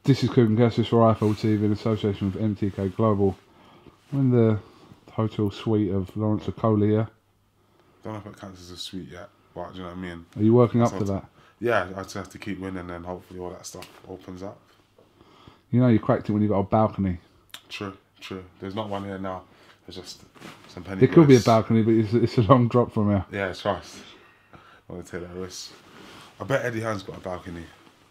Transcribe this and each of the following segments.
This is KUGAN CASSIUS for IFL TV in association with MTK Global. I'm in the hotel suite of Lawrence Okolie here. Don't know if it counts as a suite yet, but do you know what I mean? Are you working up to that? Yeah, I just have to keep winning and hopefully all that stuff opens up. You know you cracked it when you got a balcony. True, true. There's not one here now. There's just some penny It could be a balcony, but it's a long drop from here. Yeah, trust. I want to take that risk. I bet Eddie Hearn's got a balcony.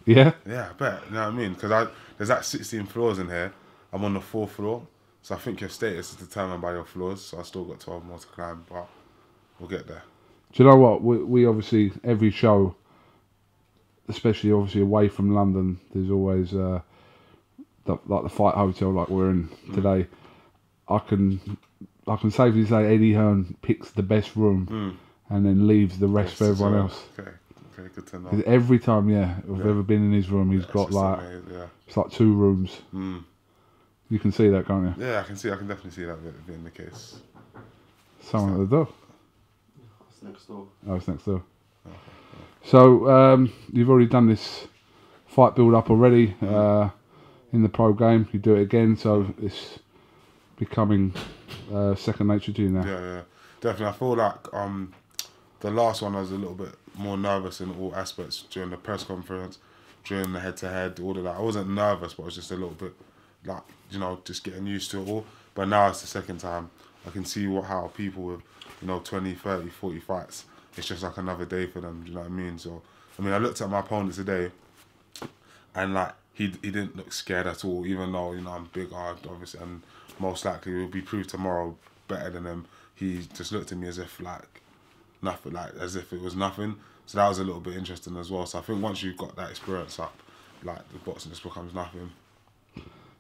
Yeah? Yeah, I bet. You know what I mean? Because there's like 16 floors in here. I'm on the 4th floor. So I think your status is determined by your floors. So I've still got 12 more to climb, but we'll get there. Do you know what? We obviously, every show, especially obviously away from London, there's always like the Fight Hotel like we're in today. I can safely say Eddie Hearn picks the best room and then leaves the rest for everyone else. Okay, good to know. Because every time, I've ever been in his room, he's got like, it's like 2 rooms. You can see that, can't you? Yeah, I can definitely see that being the case. Someone at the door. It's next door. Oh, it's next door. Okay, yeah. So, you've already done this fight build-up already in the pro game. You do it again, so it's becoming second nature to you now. Yeah, definitely. I feel like the last one I was a little bit more nervous in all aspects during the press conference, during the head-to-head, all of that. I wasn't nervous, but I was just a little bit like, you know, just getting used to it all. But now it's the second time. I can see how people with, 20, 30, 40 fights, it's just like another day for them, do you know what I mean? So, I mean, I looked at my opponent today and like, he didn't look scared at all, even though, I'm big, obviously, and most likely will be proved tomorrow better than him. He just looked at me as if like nothing, like as if it was nothing. So that was a little bit interesting as well. So I think once you've got that experience up, like the boxing just becomes nothing.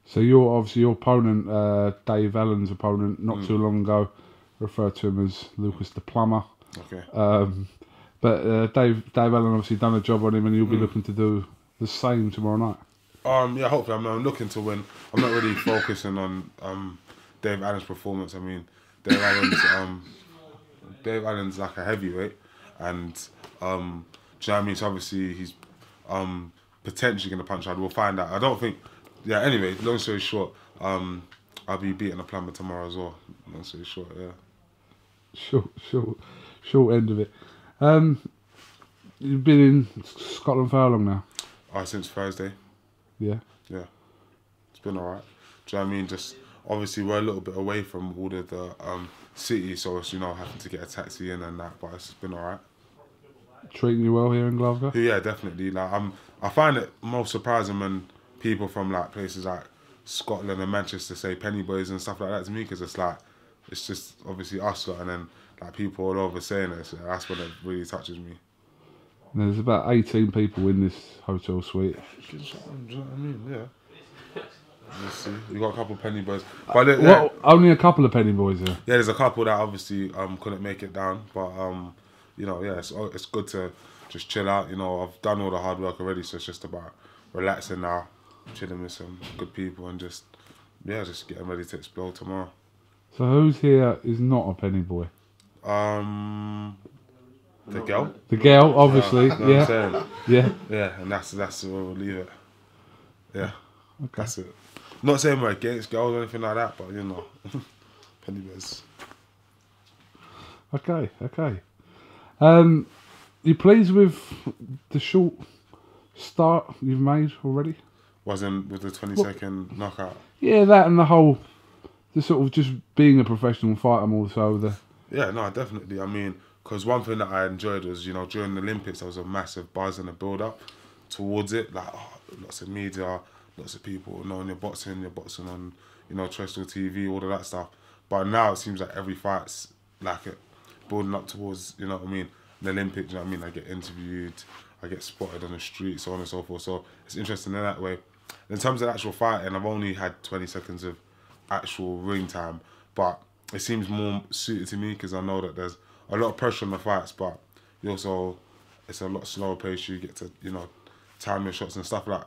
So you're obviously your opponent, Dave Allen's opponent, not too long ago, referred to him as Lucas the Plumber. Okay. But Dave Allen obviously done a job on him, and you'll be looking to do the same tomorrow night. Yeah, hopefully. I'm looking to win. I'm not really focusing on Dave Allen's performance. I mean, Dave Allen's like a heavyweight, and do you know what I mean? So obviously he's potentially gonna punch hard. We'll find out. I don't think. Yeah. Anyway, long story short, I'll be beating the Plumber tomorrow as well. Long story short, yeah. Short end of it. You've been in Scotland for how long now? Since Thursday. Yeah. Yeah. It's been alright. Do you know what I mean? Just obviously we're a little bit away from all of the city, so it's having to get a taxi in and that, but it's been alright. Treating you well here in Glasgow? Yeah, definitely. Like I find it most surprising when people from like places like Scotland and Manchester say penny boys and stuff like that to me, because it's like it's just obviously us lot, and then like people all over saying it. So that's when it really touches me. There's about 18 people in this hotel suite. Do you know what I mean? Yeah. Let's see. We got a couple of penny boys. But only a couple of penny boys here. Yeah, there's a couple that obviously couldn't make it down, but yeah, it's good to just chill out. I've done all the hard work already, so it's just about relaxing now, chilling with some good people, and just getting ready to explode tomorrow. So who's here is not a penny boy? The girl. The girl, obviously. Yeah, and that's where we'll leave it. Yeah, okay. That's it. Not saying we're against girls or anything like that, but penny boys. Okay. You pleased with the short start you've made already? Wasn't with the 20-second knockout. Yeah, that and the sort of just being a professional fighter more so. Yeah, no, definitely. I mean, because one thing that I enjoyed was, during the Olympics, there was a massive buzz and a build-up towards it. Like, lots of media, lots of people knowing you're boxing on, terrestrial TV, all of that stuff. But now it seems like every fight's like it, building up towards, the Olympics, I get interviewed, I get spotted on the street, so on and so forth. So it's interesting in that way. In terms of actual fighting, I've only had 20 seconds of actual ring time, but it seems more suited to me because I know that there's a lot of pressure on the fights, but it's a lot slower pace. You get to, time your shots and stuff like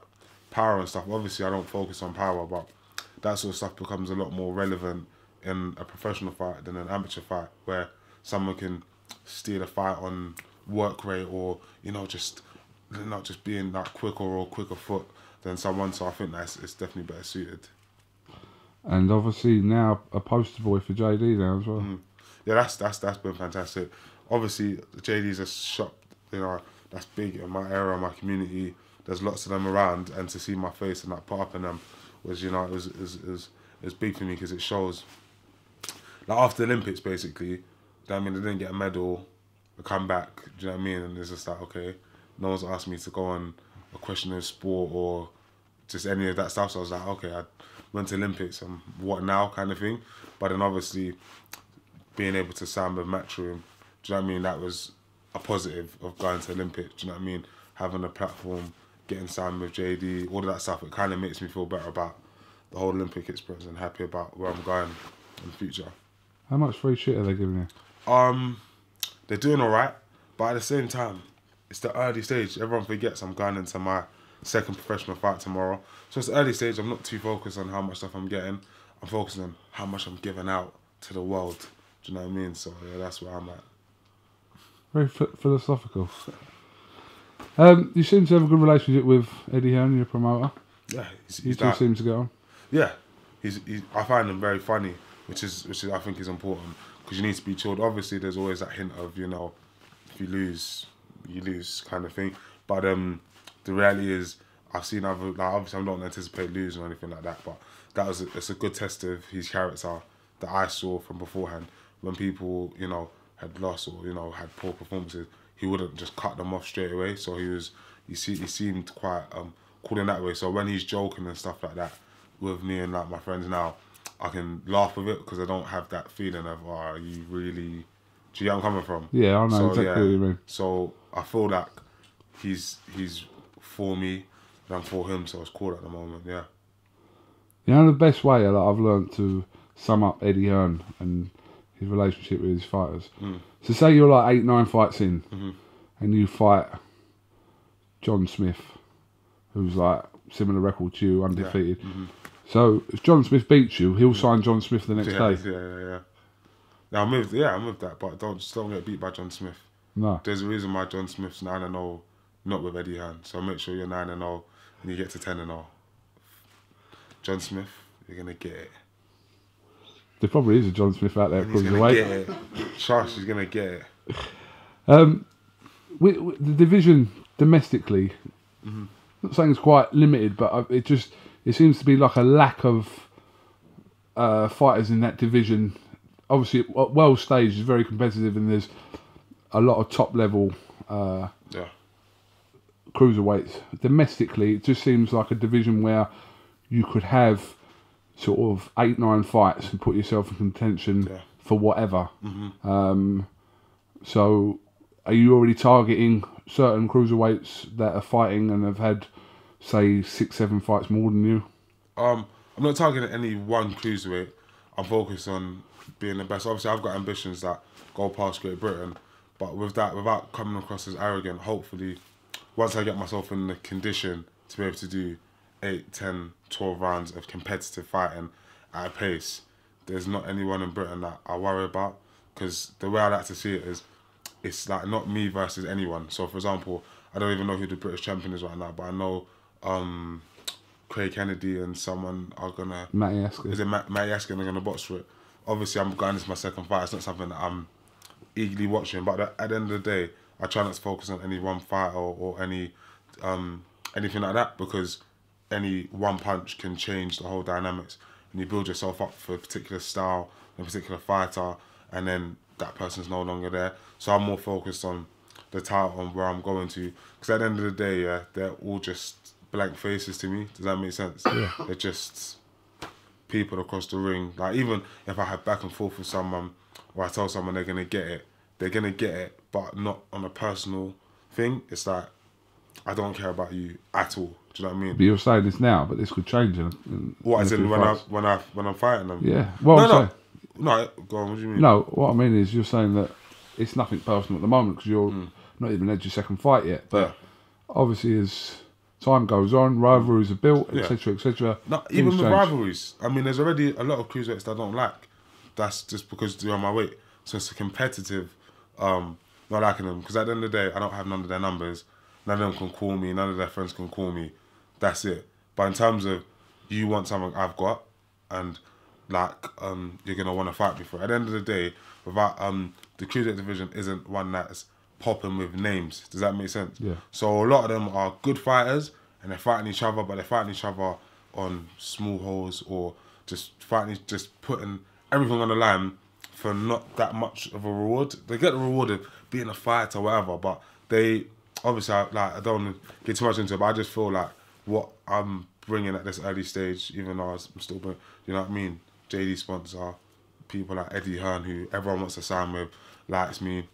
power and stuff. Obviously, I don't focus on power, but that sort of stuff becomes a lot more relevant in a professional fight than an amateur fight, where someone can steal a fight on work rate or, just not just being that quicker or quicker foot than someone. So I think it's definitely better suited. And obviously now a poster boy for JD now as well. Yeah, that's been fantastic. Obviously, JD's a shop, you know, that's big in my area, my community. There's lots of them around, and to see my face and that pop up in them was, you know, it was big for me because it shows. Like after the Olympics, basically, I mean, they didn't get a medal, they come back. Do you know what I mean? And it's just like, okay, no one's asked me to go on a questionnaire sport or just any of that stuff. So I was like, okay, I went to Olympics and what now, kind of thing. But then obviously, being able to sign with Matchroom, do you know what I mean? That was a positive of going to Olympics. Do you know what I mean? Having a platform, getting signed with JD, all of that stuff. It kind of makes me feel better about the whole Olympic experience and happy about where I'm going in the future. How much free shit are they giving you? They're doing all right, but at the same time, it's the early stage. Everyone forgets I'm going into my second professional fight tomorrow. So it's the early stage. I'm not too focused on how much stuff I'm getting. I'm focusing on how much I'm giving out to the world. Do you know what I mean? So yeah, that's where I'm at. Very philosophical. You seem to have a good relationship with Eddie Hearn, your promoter. Yeah, You two seem to get on. Yeah, I find him very funny, which is I think is important because you need to be chilled. Obviously, there's always that hint of, you know, if you lose kind of thing. But the reality is, I've seen other, like, obviously I don't anticipate losing or anything like that, but it's a good test of his character that I saw from beforehand. When people, you know, had lost or, you know, had poor performances, he wouldn't just cut them off straight away. So he seemed quite cool in that way. So when he's joking and stuff like that with me and like my friends now, I can laugh with it because I don't have that feeling of, oh, are you really, do you get where I'm coming from? Yeah, I know exactly what you mean. So I feel like he's for me and I'm for him, so it's cool at the moment, yeah. You know, the best way that I've learned to sum up Eddie Hearn and his relationship with his fighters. So say you're like 8-9 fights in and you fight John Smith, who's like similar record to you, undefeated. Yeah. So if John Smith beats you, he'll sign John Smith the next day. Yeah. Now I'm with that, but don't get beat by John Smith. No. There's a reason why John Smith's 9-0, not with Eddie Hearn. So make sure you're 9-0 and you get to 10-0. John Smith, you're gonna get it. There probably is a John Smith out there And he's cruising gonna away. get it. Trust, he's gonna get it. With the division domestically, not saying it's quite limited, but it seems to be like a lack of fighters in that division. Obviously, world stage is very competitive, and there's a lot of top level cruiserweights. Domestically, it just seems like a division where you could have sort of 8-9 fights and put yourself in contention for whatever. So are you already targeting certain cruiserweights that are fighting and have had, say, 6-7 fights more than you? I'm not targeting any one cruiserweight. I'm focused on being the best. Obviously, I've got ambitions that go past Great Britain, but with that, without coming across as arrogant, hopefully, once I get myself in the condition to be able to do 8, 10, 12 rounds of competitive fighting at a pace, there's not anyone in Britain that I worry about. Because the way I like to see it is, it's like not me versus anyone. So, for example, I don't even know who the British champion is right now, but I know Craig Kennedy and someone are gonna. Matty Askin. Is it Matty Askin are gonna box for it? Obviously, I'm going into my second fight. It's not something that I'm eagerly watching. But at the end of the day, I try not to focus on any one fight or any anything like that, because any one punch can change the whole dynamics, and you build yourself up for a particular style, a particular fighter, and then that person's no longer there. So I'm more focused on the title and where I'm going to, because at the end of the day, they're all just blank faces to me. Does that make sense? Yeah. They're just people across the ring. Like, even if I have back and forth with someone, or I tell someone they're gonna get it, but not on a personal thing. It's like, I don't care about you at all. Do you know what I mean? But you're saying this now, but this could change. What, as in when I'm fighting them? Yeah. Well, no, go on. What do you mean? No, what I mean is you're saying that it's nothing personal at the moment because you're not even had your second fight yet. But obviously, as time goes on, rivalries are built, etc., etc. No, even with rivalries. I mean, there's already a lot of cruiserweights that I don't like. That's just because they're on my weight. So it's a competitive, not liking them. Because at the end of the day, I don't have none of their numbers. None of them can call me. None of their friends can call me. That's it. But in terms of you want something I've got, and like you're gonna want to fight me for it. At the end of the day, without the cruiserweight division isn't one that's popping with names. Does that make sense? Yeah. So a lot of them are good fighters and they're fighting each other, but they're fighting each other on small holes or just putting everything on the line for not that much of a reward. They get the reward of being a fighter or whatever, but they obviously I don't want to get too much into it, but I just feel like what I'm bringing at this early stage, even though I'm still bringing, you know what I mean? JD sponsor, people like Eddie Hearn, who everyone wants to sign with, likes me.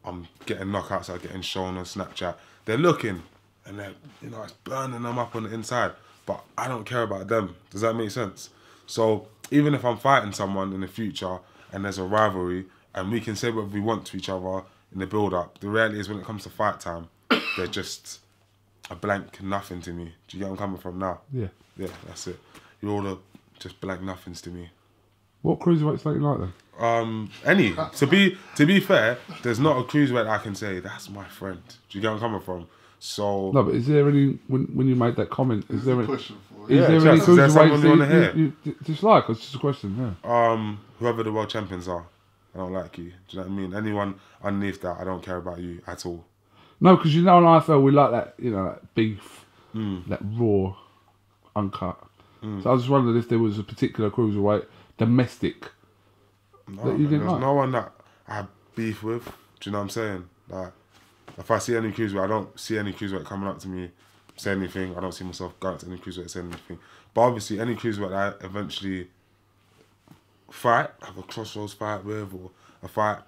I'm getting knockouts, I'm getting shown on Snapchat. They're looking and they're, you know, it's burning them up on the inside. But I don't care about them. Does that make sense? So even if I'm fighting someone in the future and there's a rivalry and we can say what we want to each other in the build-up, the reality is when it comes to fight time, they're just a blank nothing to me. Do you get where I'm coming from now? Yeah. Yeah, that's it. You're all just blank nothings to me. What cruiserweights don't you like then? Any. To be fair, there's not a cruiserweight I can say, that's my friend. Do you get where I'm coming from? So No, but is there any, when you made that comment, is there any Yeah, cruiserweights someone you wanna hear? that you dislike? It's just a question, yeah. Whoever the world champions are, I don't like you. Do you know what I mean? Anyone underneath that, I don't care about you at all. No, because you know in IFL we like that, you know, that beef, that raw, uncut. So I just wondered if there was a particular cruiserweight, domestic, No, that you didn't there's like. no one that I have beef with. Do you know what I'm saying? Like, if I see any cruiserweight, I don't see any cruiserweight coming up to me, say anything. I don't see myself going to any cruiserweight saying anything. But obviously, any cruiserweight that I eventually fight, have a crossroads fight with, or a fight,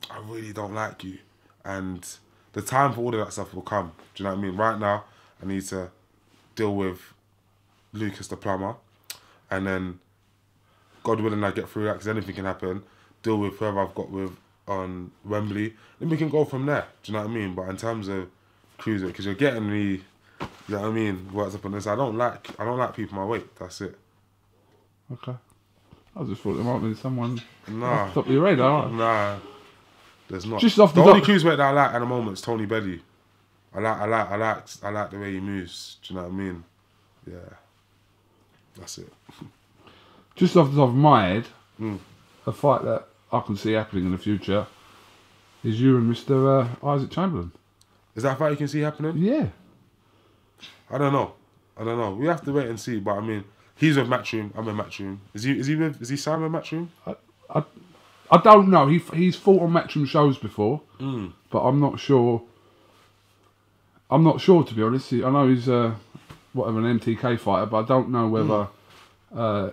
I really don't like you. And the time for all of that stuff will come. Do you know what I mean? Right now, I need to deal with Lucas the plumber, and then God willing I get through that because anything can happen. Deal with whoever I've got with on Wembley, then we can go from there. Do you know what I mean? But in terms of cruiser, because you're getting me, you know what I mean, worked up on this. I don't like people my weight. That's it. Okay. I just thought there might be someone Nah, off the top of your radar. nah, there's not. Just off the the only top. cruiserweight that I like at the moment is Tony Belly. I like the way he moves. Do you know what I mean? Yeah, that's it. Just off the top of my head, a fight that I can see happening in the future is you and Mr. Isaac Chamberlain. Is that a fight you can see happening? Yeah. I don't know. We have to wait and see. But I mean, he's with Matchroom. I'm with Matchroom. Is he signed with Matchroom? I don't know. He's fought on Matchroom shows before, but I'm not sure. I'm not sure, to be honest. I know he's an MTK fighter, but I don't know whether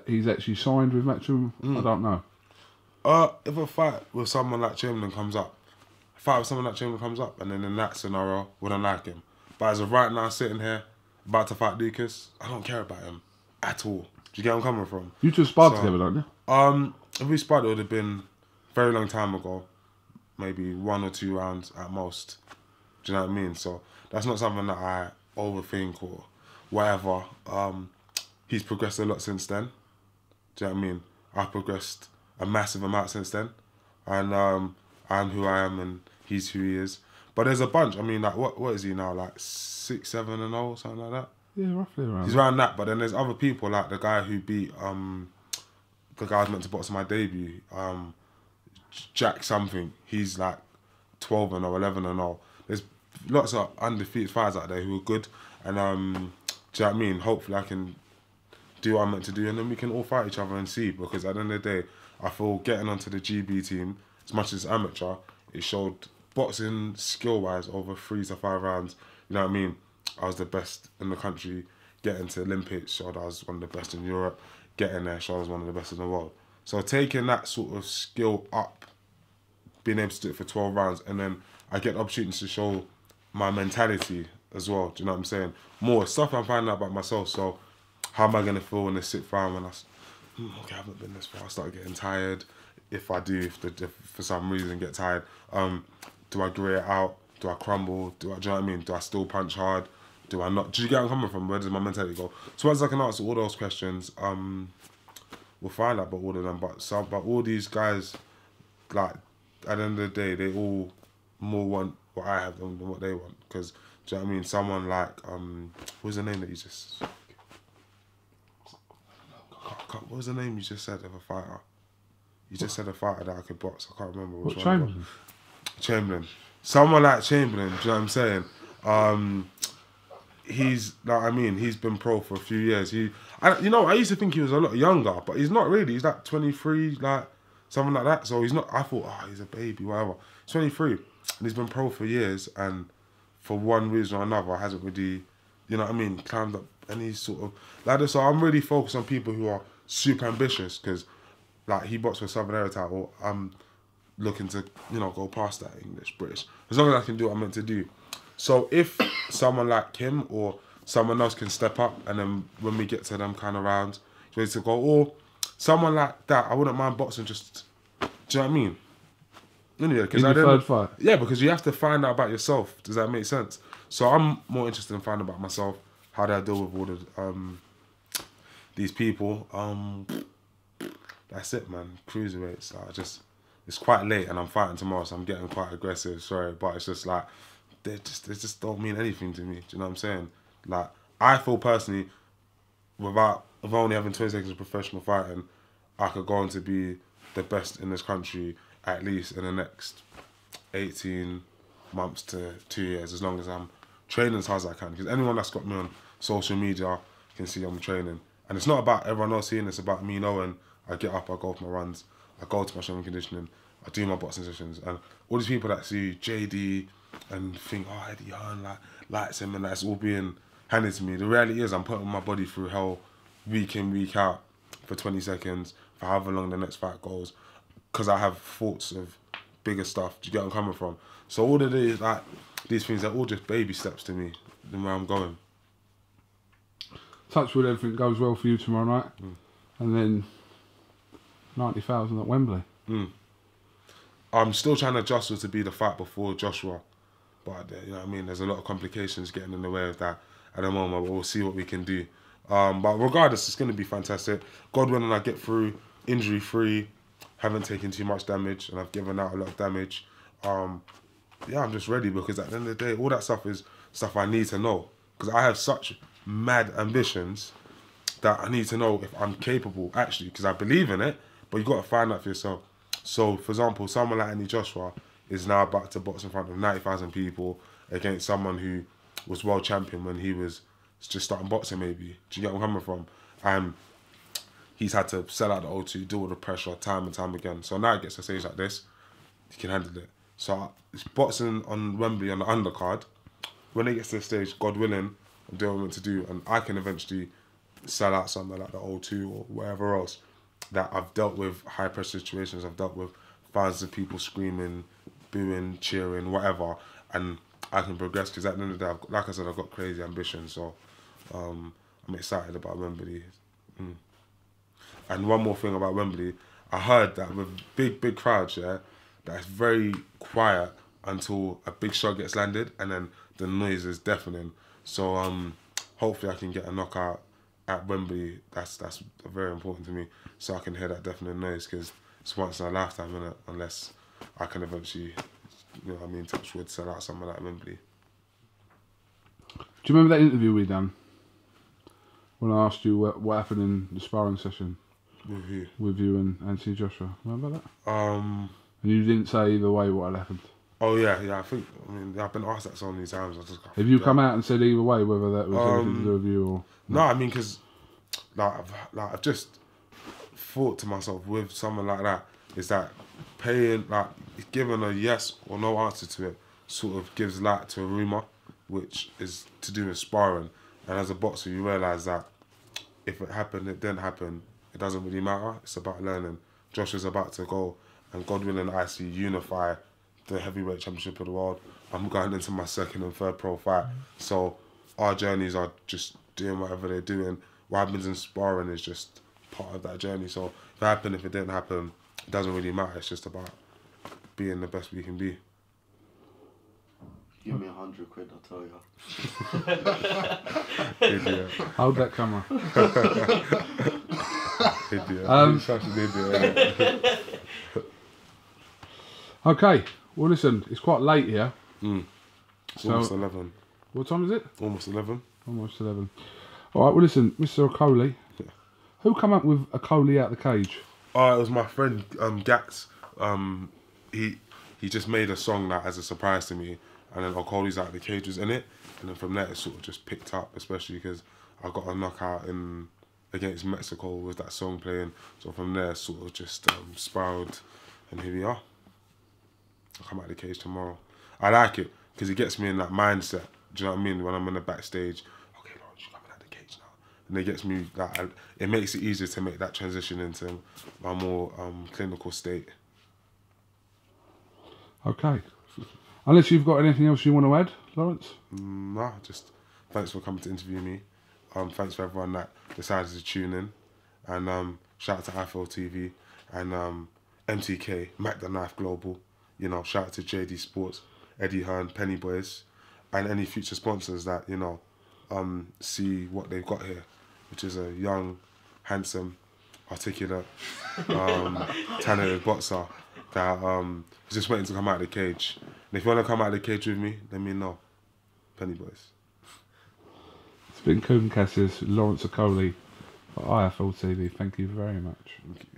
he's actually signed with Matchroom. I don't know. If a fight with someone like Chamberlain comes up, and then in that scenario, wouldn't like him. But as of right now, sitting here, about to fight Lucas, I don't care about him at all. Do you get where I'm coming from? You two sparred together, don't you? If we sparred, it would have been a very long time ago. Maybe 1 or 2 rounds at most. Do you know what I mean? So that's not something that I overthink or whatever. He's progressed a lot since then. Do you know what I mean? I've progressed a massive amount since then. And I'm who I am and he's who he is. But there's a bunch. I mean, like, what is he now? Like 6, 7 and 0, something like that? Yeah, roughly around. He's around that. But then there's other people, like the guy who beat the guy I was meant to box in my debut, Jack something. He's like 12 and 0, 11 and 0. There's lots of undefeated fighters out there who are good. And do you know what I mean? Hopefully I can do what I'm meant to do and then we can all fight each other and see. Because at the end of the day, I feel getting onto the GB team, as much as amateur, it showed boxing skill-wise over 3 to 5 rounds. You know what I mean? I was the best in the country. Getting to Olympics showed I was one of the best in Europe. Getting there showed I was one of the best in the world. So taking that sort of skill up, being able to do it for 12 rounds, and then I get the opportunity to show my mentality as well. Do you know what I'm saying? More stuff I'm finding out about myself. So how am I going to feel in the 6th round when okay, I haven't been this far. I start getting tired. If I do, if for some reason get tired, do I grey it out? Do I crumble? Do you know what I mean? Do I still punch hard? Do I not? Do you get where I'm coming from? Where does my mentality go? So as I can answer all those questions, we'll find out about all of them. But all these guys, like, at the end of the day, they all more want what I have than what they want. Because, do you know what I mean? Someone like, what's the name that you just... what was the name you just said of a fighter? You just said a fighter that I could box. I can't remember which What, one. Chamberlain? Chamberlain. Someone like Chamberlain, do you know what I'm saying? He's like, I mean, he's been pro for a few years. I used to think he was a lot younger, but he's not really. He's like 23, like something like that. So he's not. I thought, he's a baby, whatever. 23, and he's been pro for years, and for one reason or another, hasn't really, you know what I mean, climbed up any sort of ladder. So I'm really focused on people who are super ambitious, because like he boxed for Southern Air title. I'm looking to, go past that English, British. As long as I can do what I'm meant to do. So if someone like him or someone else can step up, and then when we get to them kind of rounds, he's ready to go, or someone like that, I wouldn't mind boxing just, do you know what I mean? Anyway, In your third fight? Yeah, because you have to find out about yourself. Does that make sense? So I'm more interested in finding about myself. How do I deal with all the, these people? That's it, man. Cruiserweights. It's quite late, and I'm fighting tomorrow, so I'm getting quite aggressive. Sorry, but it's just like they just don't mean anything to me. Do you know what I'm saying? Like, I feel personally, of only having 20 seconds of professional fighting, I could go on to be the best in this country at least in the next 18 months to 2 years, as long as I'm training as hard as I can. Because anyone that's got me on social media can see I'm training. And it's not about everyone else seeing, it's about me knowing I get up, I go for my runs, I go to my strength and conditioning, I do my boxing sessions. And all these people that see JD and think, Eddie Hearn likes him, and that's all being handed to me. The reality is I'm putting my body through hell week in, week out for 20 seconds, for however long the next fight goes, because I have thoughts of bigger stuff. Do you get where I'm coming from? So all of these, these things are all just baby steps to me, and where I'm going. Touch wood, everything goes well for you tomorrow night. And then 90,000 at Wembley. I'm still trying to adjust to be the fight before Joshua. But, you know what I mean, there's a lot of complications getting in the way of that at the moment, but we'll see what we can do. But regardless, it's going to be fantastic. God willing, I get through injury-free, haven't taken too much damage, and I've given out a lot of damage. Yeah, I'm just ready, because at the end of the day, all that stuff is stuff I need to know. Because I have such mad ambitions that I need to know if I'm capable, actually, because I believe in it, but you've got to find out for yourself. So, for example, someone like Andy Joshua is now about to box in front of 90,000 people against someone who was world champion when he was just starting boxing, maybe. Do you get where I'm coming from? And he's had to sell out the O2, deal with the pressure time and time again. So now it gets to a stage like this, he can handle it. So it's boxing on Wembley on the undercard. When it gets to the stage, God willing, I'm doing what I'm meant to do, and I can eventually sell out something like the O2 or wherever else, that I've dealt with high pressure situations, I've dealt with thousands of people screaming, booing, cheering, whatever, and I can progress, because at the end of the day, like I said, I've got crazy ambitions, so I'm excited about Wembley. And one more thing about Wembley, I heard that with big crowds, yeah, that it's very quiet until a big shot gets landed, and then the noise is deafening. So hopefully I can get a knockout at Wembley. That's very important to me, so I can hear that deafening noise, because it's once in a lifetime, innit? Unless I can eventually, you know what I mean, touch wood, sell out somewhere like Wembley. Do you remember that interview we done? When I asked you what happened in the sparring session? With who? With you and Anthony Joshua. Remember that? And you didn't say either way what had happened. Oh yeah, I mean, I've been asked that so many times. Have you come out and said either way, whether that was anything to do with you or? No, I mean, because I've just thought to myself, with someone like that, is that giving a yes or no answer to it sort of gives light to a rumour, which is to do with sparring. And as a boxer, you realise that if it happened, it didn't happen, it doesn't really matter. It's about learning. Josh is about to go, and God willing, I see unify the heavyweight championship of the world. I'm going into my second and third pro fight. So our journeys are just doing whatever they're doing. What happens in sparring is just part of that journey. So if it happened, if it didn't happen, it doesn't really matter. It's just about being the best we can be. Give me 100 quid, I'll tell you. Idiot. Hold that camera. Idiot. Such an idiot. Okay, well listen, it's quite late here. So, almost 11. What time is it? Almost 11. Almost 11. Alright, well listen, Mr. Okolie, Who come up with Okolie out the cage? It was my friend Gats. He just made a song that as a surprise to me, and then Okolie's Out the Cage was in it, and then from there it sort of just picked up, especially because I got a knockout against Mexico with that song playing. So from there, it sort of just spiraled, and here we are. I'll come out of the cage tomorrow. I like it because it gets me in that mindset. Do you know what I mean? When I'm in the backstage, okay, Lawrence, you're coming out of the cage now, and it gets me that. It makes it easier to make that transition into my more clinical state. Okay. Unless you've got anything else you want to add, Lawrence? Nah, just thanks for coming to interview me. Thanks for everyone that decided to tune in, and shout out to IFL TV and MTK, Mac the Knife Global. You know, shout out to JD Sports, Eddie Hearn, Penny Boys, and any future sponsors that see what they've got here, which is a young, handsome, articulate, talented boxer that is just waiting to come out of the cage. And if you want to come out of the cage with me, let me know. Penny Boys. It's been KUGAN CASSIUS, Lawrence Okolie for IFL TV. Thank you very much. Thank you.